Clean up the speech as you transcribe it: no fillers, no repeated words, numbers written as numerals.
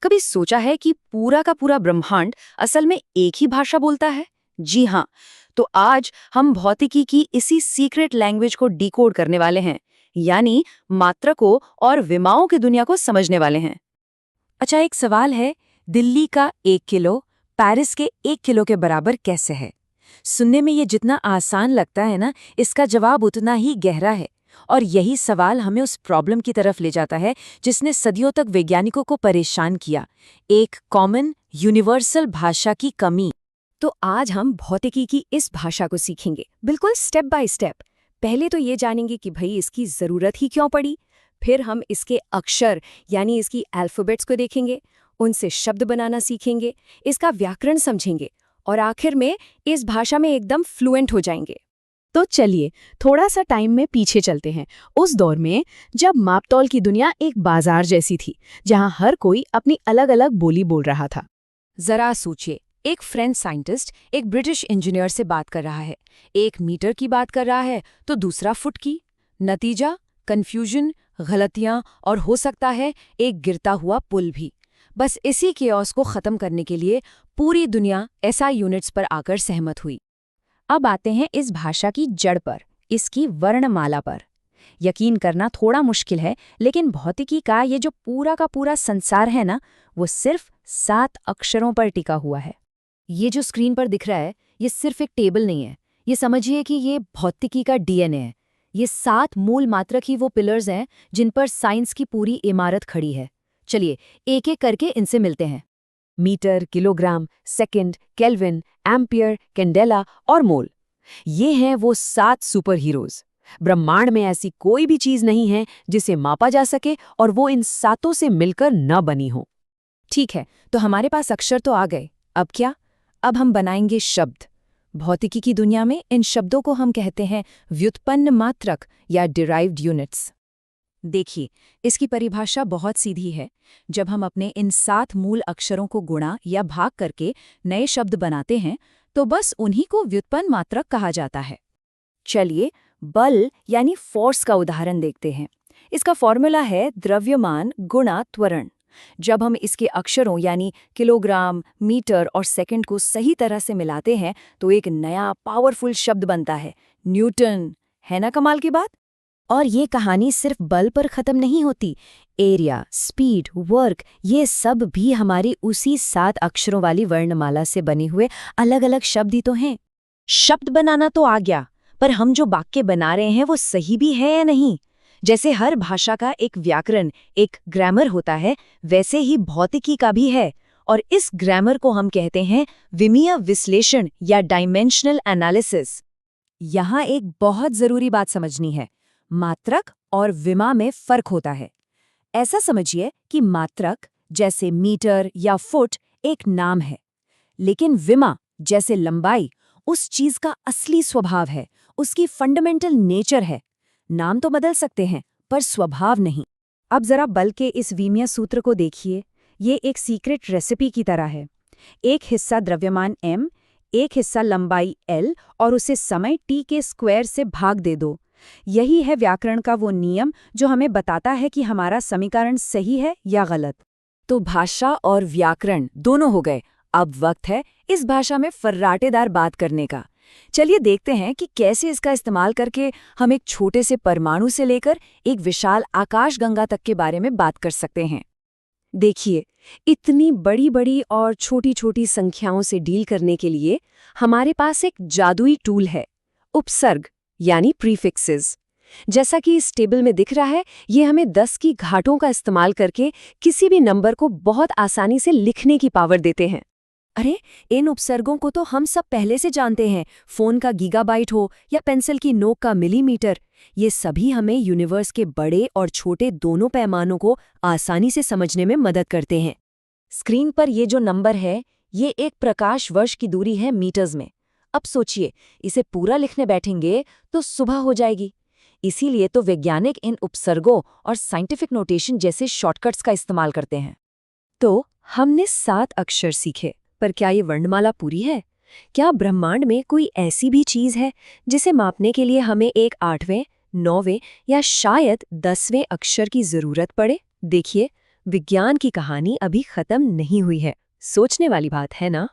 कभी सोचा है कि पूरा का पूरा ब्रह्मांड असल में एक ही भाषा बोलता है? जी हाँ। तो आज हम भौतिकी की इसी सीक्रेट लैंग्वेज को डिकोड करने वाले हैं, यानी मात्रकों और विमाओं की दुनिया को समझने वाले हैं। अच्छा, एक सवाल है। दिल्ली का 1 किलो पेरिस के 1 किलो के बराबर कैसे है? सुनने में ये जितना आसान लगता है ना, इसका जवाब उतना ही गहरा है। और यही सवाल हमें उस प्रॉब्लम की तरफ ले जाता है जिसने सदियों तक वैज्ञानिकों को परेशान किया, एक कॉमन यूनिवर्सल भाषा की कमी। तो आज हम भौतिकी की इस भाषा को सीखेंगे, बिल्कुल स्टेप बाय स्टेप। पहले तो ये जानेंगे कि भाई इसकी ज़रूरत ही क्यों पड़ी। फिर हम इसके अक्षर यानी इसकी अल्फ़ाबेट्स को देखेंगे, उनसे शब्द बनाना सीखेंगे, इसका व्याकरण समझेंगे और आखिर में इस भाषा में एकदम फ्लुएंट हो जाएंगे। तो चलिए थोड़ा सा टाइम में पीछे चलते हैं, उस दौर में जब मापतौल की दुनिया एक बाजार जैसी थी, जहां हर कोई अपनी अलग अलग बोली बोल रहा था। जरा सोचिए, एक फ्रेंच साइंटिस्ट एक ब्रिटिश इंजीनियर से बात कर रहा है, एक मीटर की बात कर रहा है तो दूसरा फुट की। नतीजा कंफ्यूजन, गलतियां और हो सकता है एक गिरता हुआ पुल भी। बस इसी केओस को खत्म करने के लिए पूरी दुनिया एसआई यूनिट्स पर आकर सहमत हुई। अब आते हैं इस भाषा की जड़ पर, इसकी वर्णमाला पर। यकीन करना थोड़ा मुश्किल है, लेकिन भौतिकी का ये जो पूरा का पूरा संसार है ना, वो सिर्फ 7 अक्षरों पर टिका हुआ है। ये जो स्क्रीन पर दिख रहा है, ये सिर्फ एक टेबल नहीं है। ये समझिए कि ये भौतिकी का डीएनए है। ये 7 मूल मात्रक ही वो पिलर्स हैं जिन पर साइंस की पूरी इमारत खड़ी है। चलिए एक एक करके इनसे मिलते हैं। Metre, kilogram, second, kelvin, ampere, candela और मोल। ये हैं वो 7 सुपर हीरोज। ब्रह्मांड में ऐसी कोई भी चीज नहीं है जिसे मापा जा सके और वो इन 7 से मिलकर न बनी हो। ठीक है, तो हमारे पास अक्षर तो आ गए। अब क्या? अब हम बनाएंगे शब्द। भौतिकी की दुनिया में इन शब्दों को हम कहते हैं व्युत्पन्न मात्रक या डिराइव्ड यूनिट्स। देखिए, इसकी परिभाषा बहुत सीधी है। जब हम अपने इन 7 मूल अक्षरों को गुणा या भाग करके नए शब्द बनाते हैं, तो बस उन्हीं को व्युत्पन्न मात्रक कहा जाता है। चलिए बल यानी फोर्स का उदाहरण देखते हैं। इसका फॉर्मूला है द्रव्यमान गुणा त्वरण। जब हम इसके अक्षरों यानी किलोग्राम, मीटर और सेकंड को सही तरह से मिलाते हैं, तो एक नया पावरफुल शब्द बनता है, न्यूटन। है ना कमाल की बात? और ये कहानी सिर्फ बल पर खत्म नहीं होती। एरिया, स्पीड, वर्क, ये सब भी हमारी उसी 7 अक्षरों वाली वर्णमाला से बने हुए अलग अलग शब्द ही तो हैं। शब्द बनाना तो आ गया, पर हम जो वाक्य बना रहे हैं वो सही भी है या नहीं? जैसे हर भाषा का एक व्याकरण, एक ग्रामर होता है, वैसे ही भौतिकी का भी है। और इस ग्रामर को हम कहते हैं विमीय विश्लेषण या डायमेंशनल एनालिसिस। यहाँ एक बहुत जरूरी बात समझनी है। मात्रक और विमा में फर्क होता है। ऐसा समझिए कि मात्रक जैसे मीटर या फुट एक नाम है, लेकिन विमा जैसे लंबाई उस चीज का असली स्वभाव है, उसकी फंडामेंटल नेचर है। नाम तो बदल सकते हैं, पर स्वभाव नहीं। अब जरा बल के इस विमीय सूत्र को देखिए। ये एक सीक्रेट रेसिपी की तरह है। एक हिस्सा द्रव्यमान m, एक हिस्सा लंबाई l और उसे समय t के स्क्वायर से भाग दे दो। यही है व्याकरण का वो नियम जो हमें बताता है कि हमारा समीकरण सही है या गलत। तो भाषा और व्याकरण दोनों हो गए। अब वक्त है इस भाषा में फर्राटेदार बात करने का। चलिए देखते हैं कि कैसे इसका इस्तेमाल करके हम एक छोटे से परमाणु से लेकर एक विशाल आकाशगंगा तक के बारे में बात कर सकते हैं। देखिए, इतनी बड़ी बड़ी और छोटी छोटी संख्याओं से डील करने के लिए हमारे पास एक जादुई टूल है, उपसर्ग यानी प्रीफिक्सेस। जैसा कि इस टेबल में दिख रहा है, ये हमें 10 की घातों का इस्तेमाल करके किसी भी नंबर को बहुत आसानी से लिखने की पावर देते हैं। अरे, इन उपसर्गों को तो हम सब पहले से जानते हैं। फोन का गीगाबाइट हो या पेंसिल की नोक का मिलीमीटर, ये सभी हमें यूनिवर्स के बड़े और छोटे दोनों पैमानों को आसानी से समझने में मदद करते हैं। स्क्रीन पर ये जो नंबर है, ये एक प्रकाश वर्ष की दूरी है मीटर्स में। अब सोचिए, इसे पूरा लिखने बैठेंगे तो सुबह हो जाएगी। इसीलिए तो वैज्ञानिक इन उपसर्गों और साइंटिफिक नोटेशन जैसे शॉर्टकट्स का इस्तेमाल करते हैं। तो हमने 7 अक्षर सीखे, पर क्या ये वर्णमाला पूरी है? क्या ब्रह्मांड में कोई ऐसी भी चीज है जिसे मापने के लिए हमें एक 8वें, 9वें या शायद 10वें अक्षर की जरूरत पड़े? देखिए, विज्ञान की कहानी अभी खत्म नहीं हुई है। सोचने वाली बात है ना।